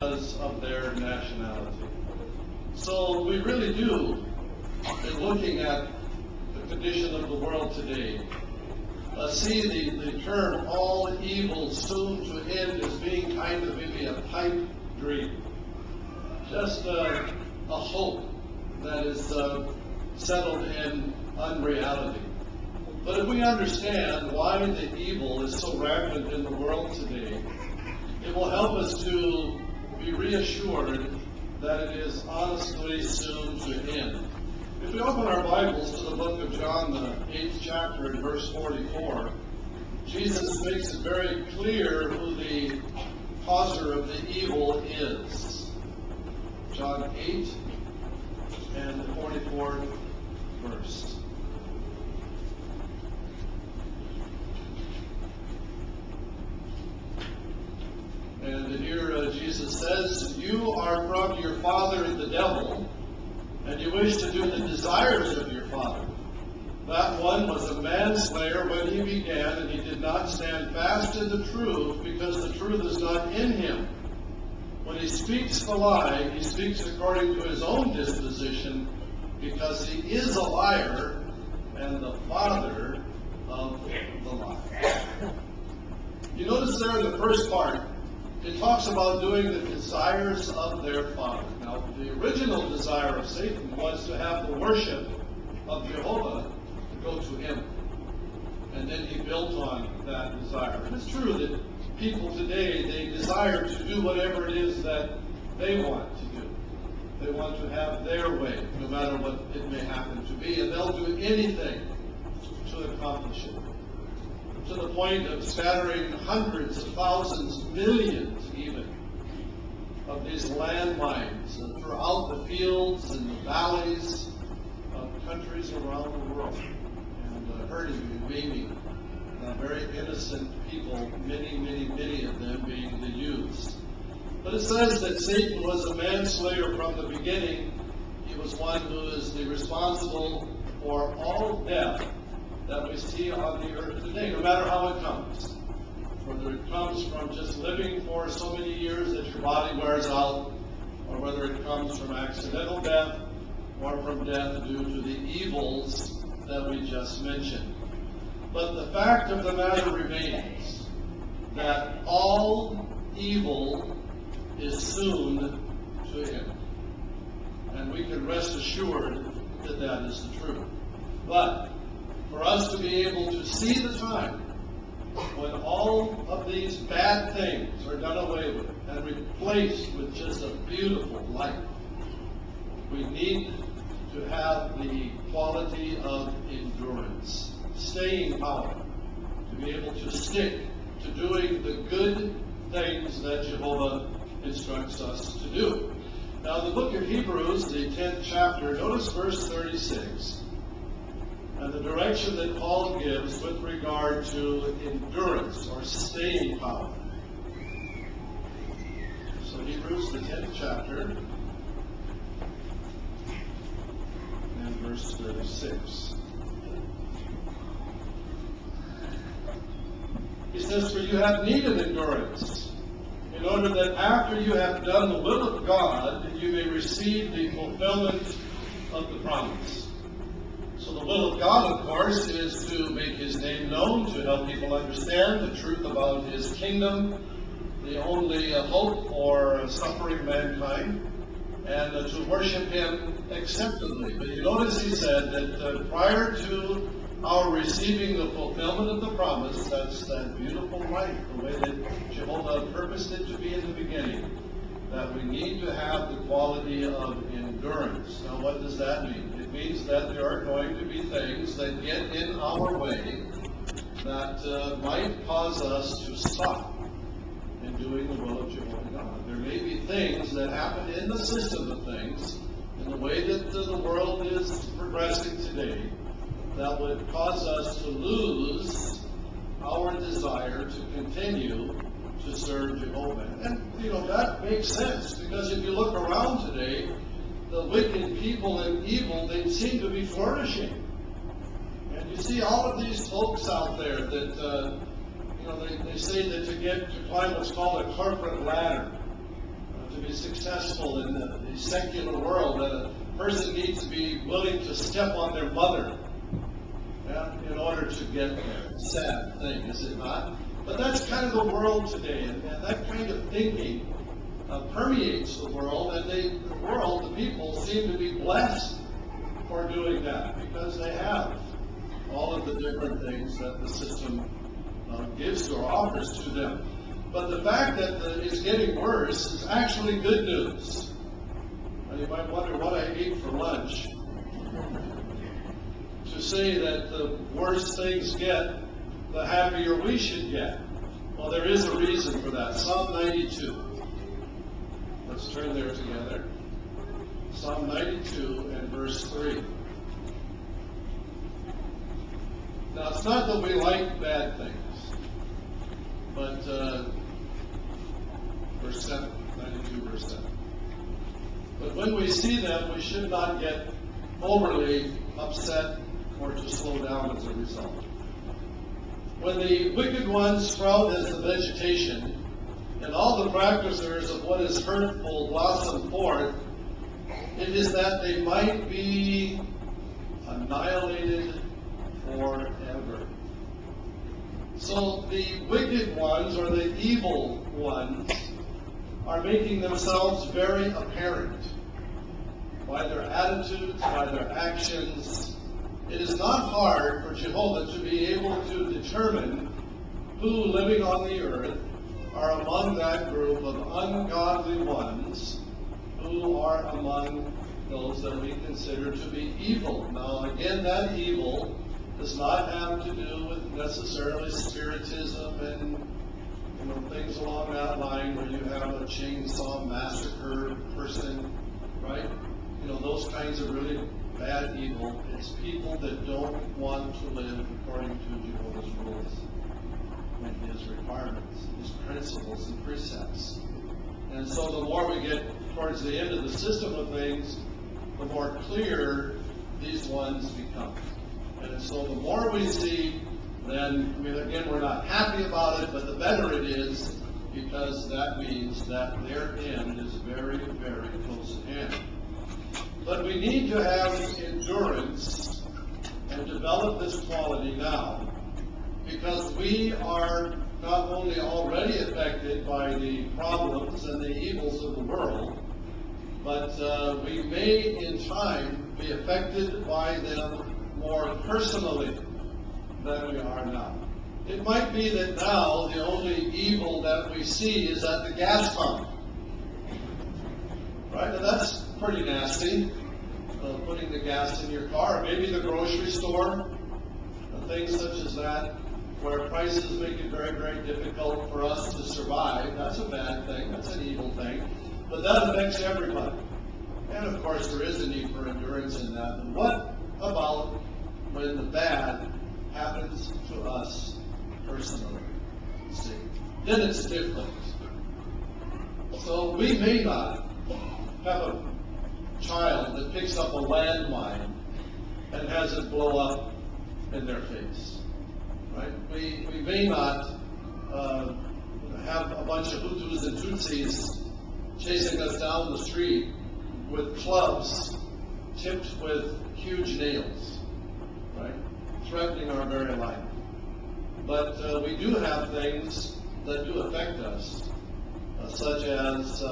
because of their nationality. So we really do, in looking at the condition of the world today, see the term all evil soon to end as being kind of maybe a pipe dream. Just a hope that is settled in unreality. But if we understand why the evil is so rampant in the world today, it will help us to be reassured that it is honestly soon to end. If we open our Bibles to the book of John, the 8th chapter, and verse 44, Jesus makes it very clear who the causer of the evil is. John 8 and the 44th verse. And here Jesus says, "You are from your father the devil, and you wish to do the desires of your father. That one was a manslayer when he began, and he did not stand fast in the truth, because the truth is not in him. When he speaks the lie, he speaks according to his own disposition, because he is a liar and the father of the lie." You notice there in the first part, it talks about doing the desires of their father. Now, the original desire of Satan was to have the worship of Jehovah to go to him. And then he built on that desire. And it's true that people today, they desire to do whatever it is that they want to do. They want to have their way, no matter what it may happen to be. And they'll do anything to accomplish it. To the point of scattering hundreds of thousands, millions even, of these landmines throughout the fields and the valleys of countries around the world, and hurting and maiming very innocent people, many of them being the youths. But it says that Satan was a manslayer from the beginning. He was one who is the responsible for all death that we see on the earth today, no matter how it comes. Whether it comes from just living for so many years that your body wears out, or whether it comes from accidental death, or from death due to the evils that we just mentioned. But the fact of the matter remains that all evil is soon to end. And we can rest assured that that is the truth. But for us to be able to see the time when all of these bad things are done away with and replaced with just a beautiful life, we need to have the quality of endurance, staying power, to be able to stick to doing the good things that Jehovah instructs us to do. Now, the book of Hebrews, the 10th chapter, notice verse 36. And the direction that Paul gives with regard to endurance or staying power. So Hebrews, the 10th chapter, and verse 36. He says, "For you have need of endurance, in order that after you have done the will of God, you may receive the fulfillment of the promise." So the will of God, of course, is to make his name known, to help people understand the truth about his kingdom, the only hope for suffering mankind, and to worship him acceptably. But you notice he said that prior to our receiving the fulfillment of the promise, that's that beautiful life, the way that Jehovah purposed it to be in the beginning, that we need to have the quality of endurance. Now, what does that mean? It means that there are going to be things that get in our way that might cause us to stop in doing the will of Jehovah God. There may be things that happen in the system of things, in the way that the world is progressing today, that would cause us to lose our desire to continue to serve Jehovah. And, that makes sense, because if you look around today, the wicked people and evil, they seem to be flourishing. And you see all of these folks out there that, they say that to climb what's called a corporate ladder, to be successful in the secular world, that a person needs to be willing to step on their mother, in order to get there. Sad thing, is it not? But that's kind of the world today, and that kind of thinking permeates the world, and the people seem to be blessed for doing that, because they have all of the different things that the system gives or offers to them. But the fact that it's getting worse is actually good news. Now you might wonder what I ate for lunch. To say that the worse things get, the happier we should get. Well, there is a reason for that. Psalm 92. Let's turn there together. Psalm 92 and verse 3. Now, it's not that we like bad things, but verse 7, 92 verse 7. But when we see them, we should not get overly upset or to slow down as a result. When the wicked ones sprout as the vegetation, and all the practicers of what is hurtful blossom forth, it is that they might be annihilated forever. So the wicked ones, or the evil ones, are making themselves very apparent by their attitudes, by their actions. It is not hard for Jehovah to be able to determine who living on the earth are among that group of ungodly ones who are among those that we consider to be evil. Now, again, that evil does not have to do with necessarily spiritism and things along that line where you have a chainsaw massacre person, right? Those kinds of really bad evil. It's people that don't want to live according to Jehovah's rules and his requirements, his principles and precepts. And so the more we get towards the end of the system of things, the more clear these ones become. And so the more we see, then, again, we're not happy about it, but the better it is, because that means that their end is very, very close at hand. But we need to have endurance and develop this quality now, because we are not only already affected by the problems and the evils of the world, but we may in time be affected by them more personally than we are now. It might be that now the only evil that we see is at the gas pump. Right? And that's pretty nasty, putting the gas in your car. Or maybe the grocery store, things such as that, where prices make it very, very difficult for us to survive. That's a bad thing. That's an evil thing. But that affects everybody. And of course, there is a need for endurance in that. But what about when the bad happens to us personally? See, then it's different. So we may not have a child that picks up a landmine and has it blow up in their face. Right? We may not have a bunch of Hutus and Tutsis chasing us down the street with clubs tipped with huge nails, right? Threatening our very life. But we do have things that do affect us, such as